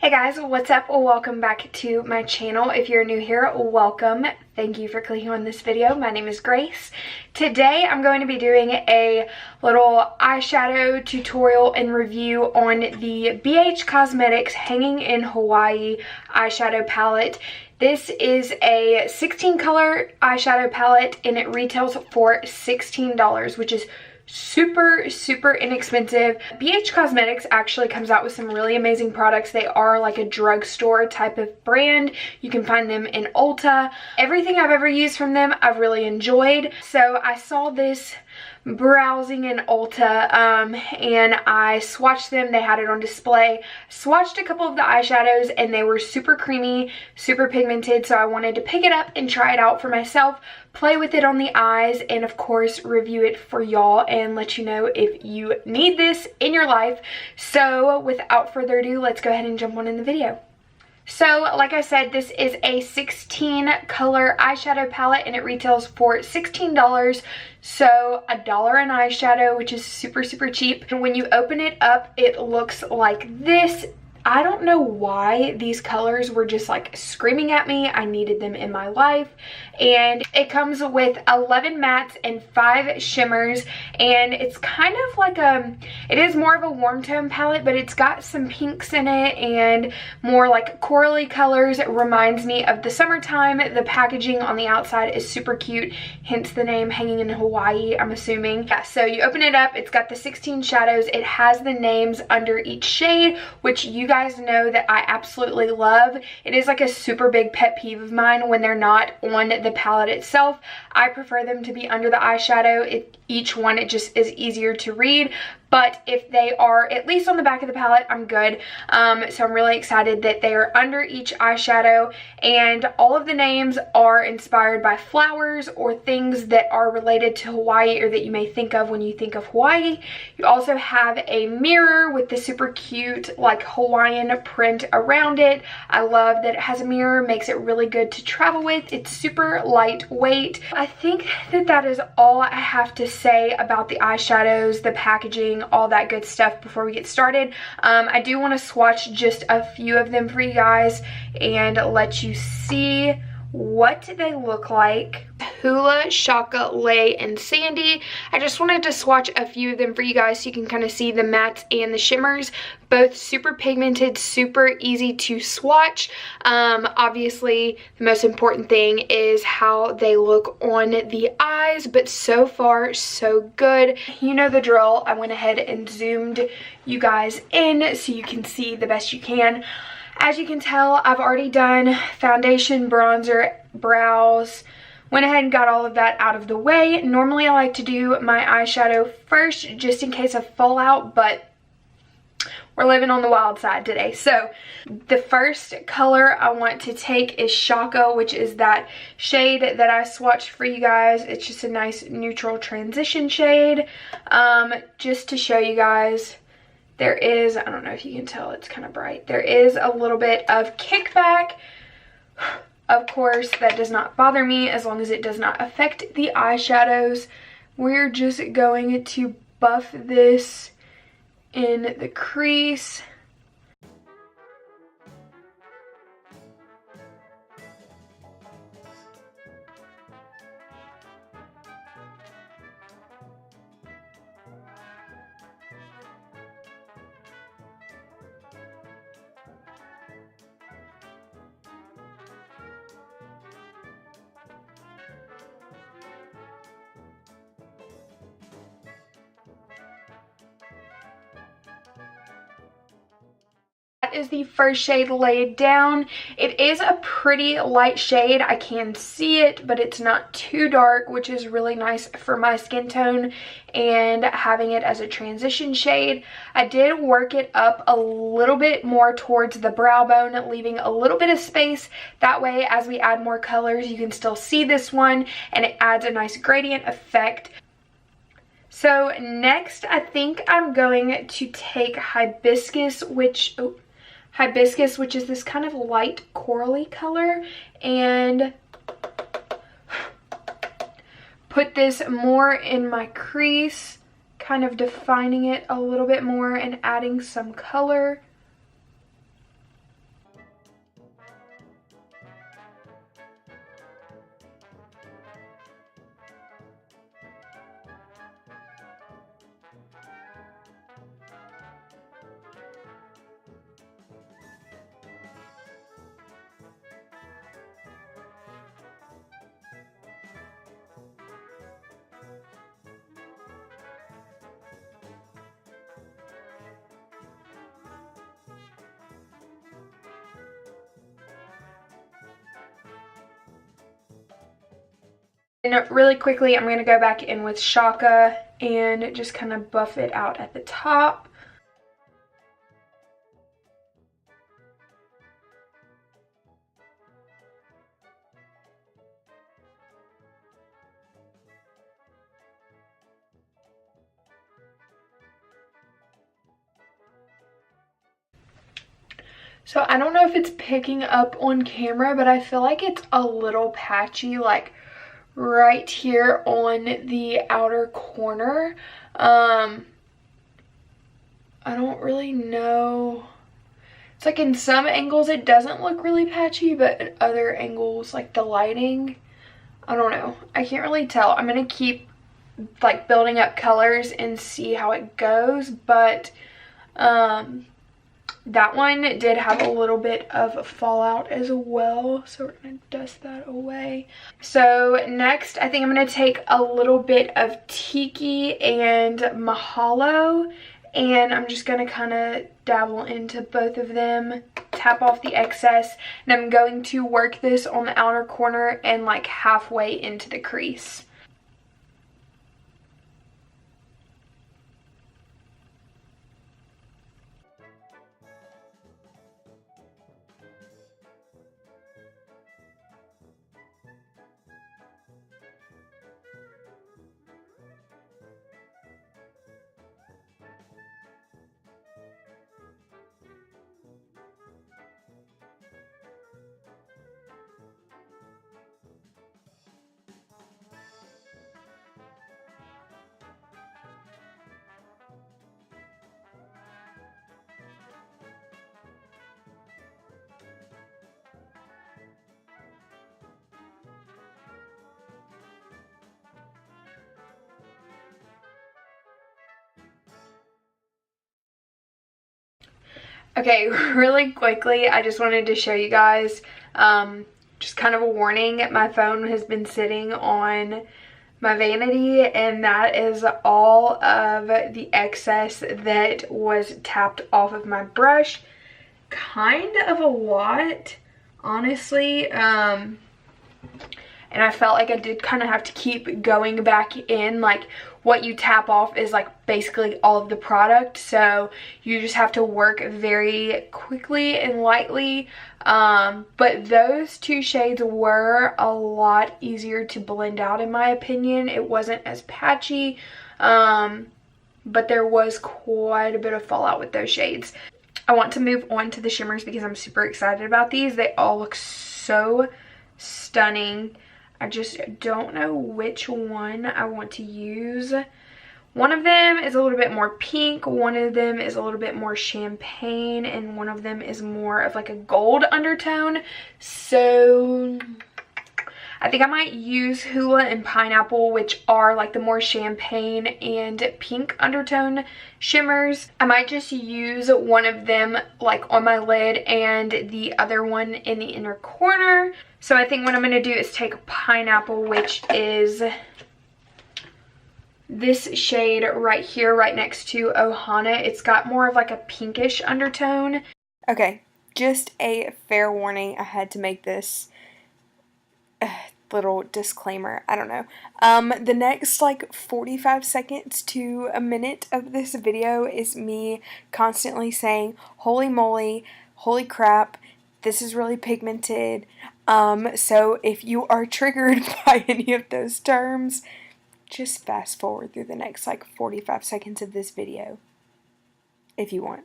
Hey guys, what's up? Welcome back to my channel. If you're new here, welcome. Thank you for clicking on this video. My name is Grace. Today I'm going to be doing a little eyeshadow tutorial and review on the BH Cosmetics Hanging in Hawaii eyeshadow palette. This is a 16 color eyeshadow palette and it retails for $16, which is super inexpensive. BH Cosmetics actually comes out with some really amazing products. They are like a drugstore type of brand. You can find them in Ulta. Everything I've ever used from them I've really enjoyed. So I saw this browsing in Ulta and I swatched them. They had it on display. Swatched a couple of the eyeshadows and they were super creamy, super pigmented, so I wanted to pick it up and try it out for myself, play with it on the eyes, and of course review it for y'all and let you know if you need this in your life. So without further ado, let's go ahead and jump on in the video. So like I said, this is a 16 color eyeshadow palette and it retails for $16, so $1 an eyeshadow, which is super cheap. And when you open it up, it looks like this. I don't know why these colors were just like screaming at me. I needed them in my life. And it comes with 11 mattes and 5 shimmers, and it's kind of like it is more of a warm tone palette, but it's got some pinks in it and more like corally colors. It reminds me of the summertime. The packaging on the outside is super cute, hence the name Hanging in Hawaii, I'm assuming. Yeah, so you open it up, it's got the 16 shadows. It has the names under each shade, which you guys know that I absolutely love. It is like a super big pet peeve of mine when they're not on the palette itself. I prefer them to be under the eyeshadow. Each one, it just is easier to read. But if they are at least on the back of the palette, I'm good. So I'm really excited that they are under each eyeshadow, and all of the names are inspired by flowers or things that are related to Hawaii or that you may think of when you think of Hawaii. You also have a mirror with the super cute like Hawaiian print around it. I love that it has a mirror, makes it really good to travel with. It's super lightweight. I think that is all I have to say about the eyeshadows, the packaging, all that good stuff before we get started. I do want to swatch just a few of them for you guys and let you see what they look like. Hula, Shaka, Lay, and Sandy. I just wanted to swatch a few of them for you guys so you can kind of see the mattes and the shimmers. Both super pigmented, super easy to swatch. Obviously, the most important thing is how they look on the eyes, but so far, so good. You know the drill. I went ahead and zoomed you guys in so you can see the best you can. As you can tell, I've already done foundation, bronzer, brows. Went ahead and got all of that out of the way. Normally I like to do my eyeshadow first just in case of fallout, but we're living on the wild side today. So the first color I want to take is Shaka, which is that shade that I swatched for you guys. It's just a nice neutral transition shade. Just to show you guys, there is, I don't know if you can tell, it's kind of bright. There is a little bit of kickback. Of course, that does not bother me as long as it does not affect the eyeshadows. We're just going to buff this in the crease. Is the first shade laid down. It is a pretty light shade. I can see it, but it's not too dark, which is really nice for my skin tone, and having it as a transition shade. I did work it up a little bit more towards the brow bone, leaving a little bit of space. That way, as we add more colors, you can still see this one, and it adds a nice gradient effect. So next, I think I'm going to take Hibiscus, which is this kind of light corally color, and put this more in my crease, kind of defining it a little bit more and adding some color. And really quickly, I'm going to go back in with xoxo and just kind of buff it out at the top. So I don't know if it's picking up on camera, but I feel like it's a little patchy, like right here on the outer corner. I don't really know. It's like in some angles it doesn't look really patchy, but in other angles, like the lighting, I don't know. I can't really tell. I'm gonna keep like building up colors and see how it goes, but that one did have a little bit of fallout as well, so we're gonna dust that away. So next, I think I'm gonna take a little bit of tiki and mahalo, and I'm just gonna kind of dabble into both of them, tap off the excess, and I'm going to work this on the outer corner and like halfway into the crease. Okay, really quickly, I just wanted to show you guys, just kind of a warning. My phone has been sitting on my vanity, and that is all of the excess that was tapped off of my brush. Kind of a lot, honestly. And I felt like I did kind of have to keep going back in. Like, what you tap off is like basically all of the product, so you just have to work very quickly and lightly. But those two shades were a lot easier to blend out, in my opinion. It wasn't as patchy, but there was quite a bit of fallout with those shades. I want to move on to the shimmers because I'm super excited about these. They all look so stunning. I just don't know which one I want to use. One of them is a little bit more pink, one of them is a little bit more champagne, and one of them is more of like a gold undertone. So I think I might use Hula and Pineapple, which are like the more champagne and pink undertone shimmers. I might just use one of them like on my lid and the other one in the inner corner. So I think what I'm going to do is take Pineapple, which is this shade right here, right next to Ohana. It's got more of like a pinkish undertone. Okay, just a fair warning. I had to make this little disclaimer. I don't know. The next like 45 seconds to a minute of this video is me constantly saying, holy moly, holy crap, this is really pigmented. So if you are triggered by any of those terms, just fast forward through the next like 45 seconds of this video if you want.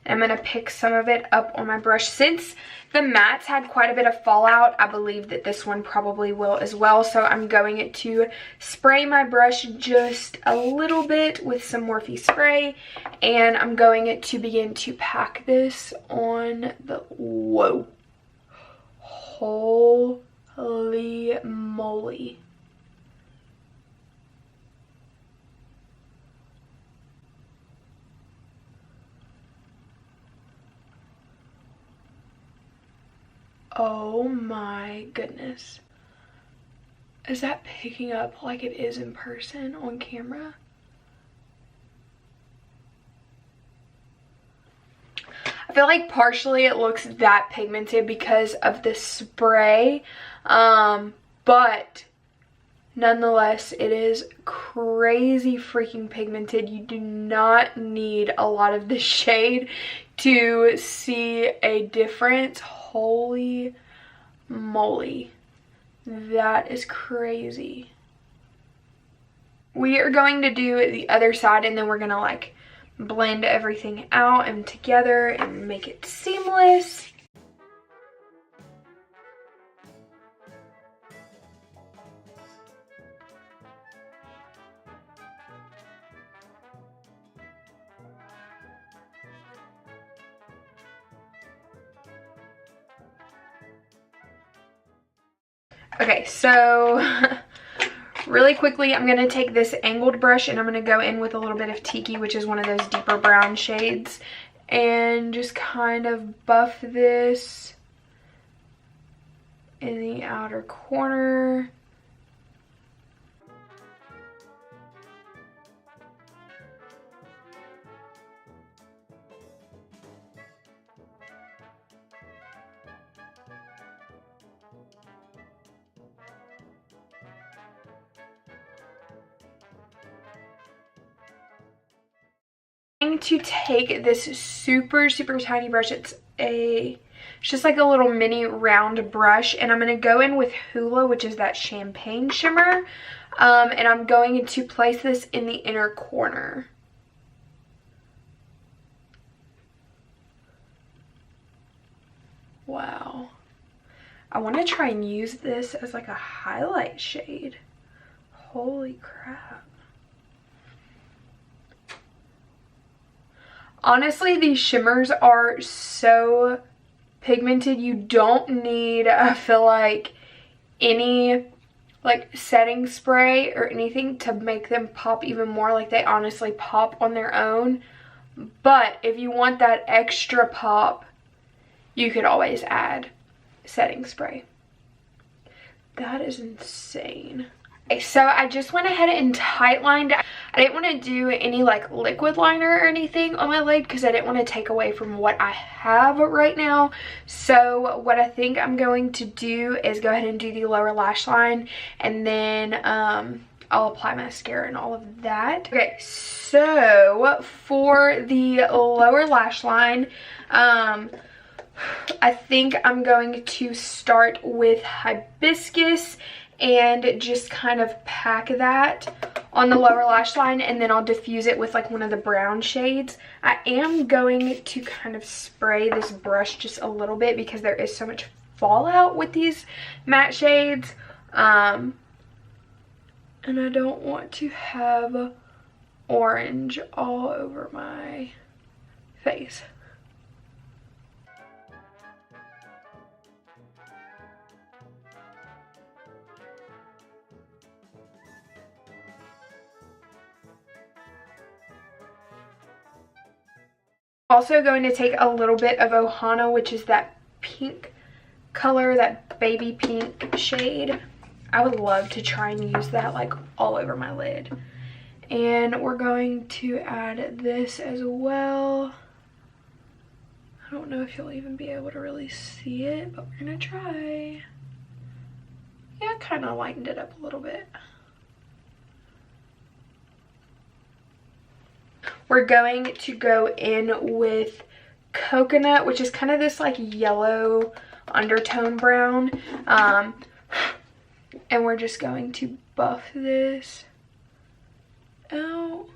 I'm going to pick some of it up on my brush. Since the mattes had quite a bit of fallout, I believe that this one probably will as well. So I'm going to spray my brush just a little bit with some Morphe spray. And I'm going to begin to pack this on the... Whoa. Holy moly. Oh my goodness. Is that picking up like it is in person on camera? I feel like partially it looks that pigmented because of the spray, but nonetheless, it is crazy freaking pigmented. You do not need a lot of this shade to see a difference. Holy moly, that is crazy. We are going to do the other side, and then we're gonna like blend everything out and together and make it seamless. Okay, so really quickly, I'm going to take this angled brush and I'm going to go in with a little bit of Tiki, which is one of those deeper brown shades, and just kind of buff this in the outer corner. To take this super tiny brush. It's just like a little mini round brush, and I'm going to go in with Hoola, which is that champagne shimmer, and I'm going to place this in the inner corner. Wow, I want to try and use this as like a highlight shade. Holy crap. Honestly, these shimmers are so pigmented. You don't need, I feel like, any like setting spray or anything to make them pop even more. Like, they honestly pop on their own. But if you want that extra pop, you could always add setting spray. That is insane. Okay, so I just went ahead and tight lined. I didn't want to do any like liquid liner or anything on my lid because I didn't want to take away from what I have right now. So what I think I'm going to do is go ahead and do the lower lash line, and then I'll apply mascara and all of that. Okay, so for the lower lash line, I think I'm going to start with Hibiscus and just kind of pack that on the lower lash line, and then I'll diffuse it with like one of the brown shades. I am going to kind of spray this brush just a little bit because there is so much fallout with these matte shades, and I don't want to have orange all over my face. Also going to take a little bit of Ohana, which is that pink color, that baby pink shade. I would love to try and use that like all over my lid. And we're going to add this as well. I don't know if you'll even be able to really see it, but we're gonna try. Yeah, I kind of lightened it up a little bit. We're going to go in with Coconut, which is kind of this like yellow undertone brown. And we're just going to buff this out.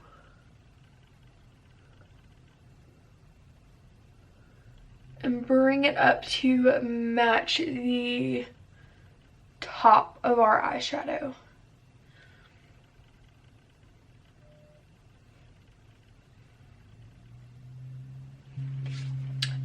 And bring it up to match the top of our eyeshadow.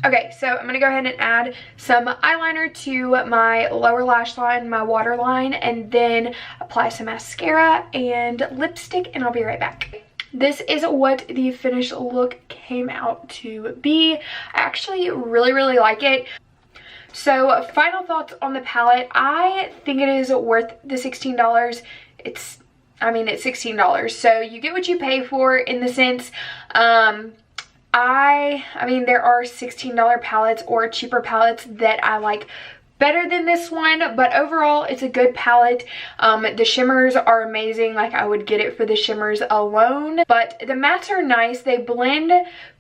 Okay, so I'm going to go ahead and add some eyeliner to my lower lash line, my waterline, and then apply some mascara and lipstick, and I'll be right back. This is what the finished look came out to be. I actually really like it. So final thoughts on the palette. I think it is worth the $16. It's $16, so you get what you pay for in the sense. I mean, there are $16 palettes or cheaper palettes that I like better than this one, but overall it's a good palette. The shimmers are amazing. Like, I would get it for the shimmers alone, but the mattes are nice. They blend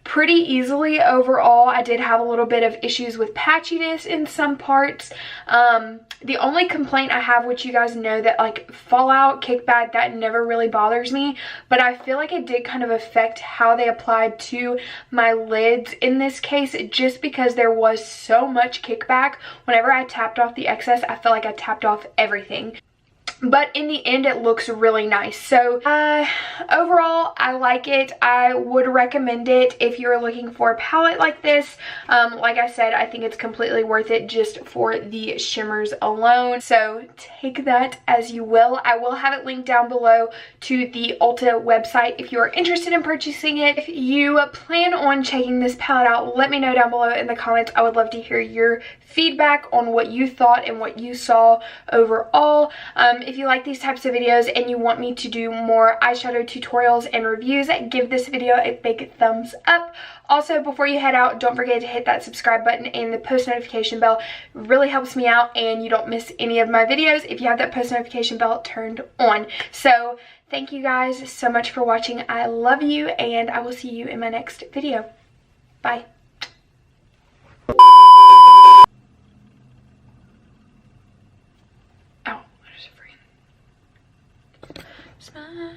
pretty easily overall. I did have a little bit of issues with patchiness in some parts. The only complaint I have, which you guys know, that like fallout, kickback, that never really bothers me, but I feel like it did kind of affect how they applied to my lids in this case, just because there was so much kickback. Whenever I tapped off the excess, I felt like I tapped off everything. But in the end, it looks really nice. So overall, I like it. I would recommend it if you're looking for a palette like this. Like I said, I think it's completely worth it just for the shimmers alone. So take that as you will. I will have it linked down below to the Ulta website if you are interested in purchasing it. If you plan on checking this palette out, let me know down below in the comments. I would love to hear your feedback on what you thought and what you saw overall. If you like these types of videos and you want me to do more eyeshadow tutorials and reviews, give this video a big thumbs up. Also, before you head out, don't forget to hit that subscribe button and the post notification bell. It really helps me out and you don't miss any of my videos if you have that post notification bell turned on. So thank you guys so much for watching. I love you, and I will see you in my next video. Bye. Smile,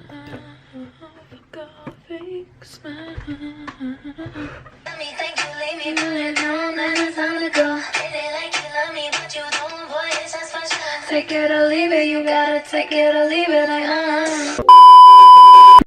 go fake smile. Let me thank you, leave me feeling down, then it's time to go. It like you love me, but you don't, boy, it's just for sure. Take it or leave it, you gotta take it or leave it,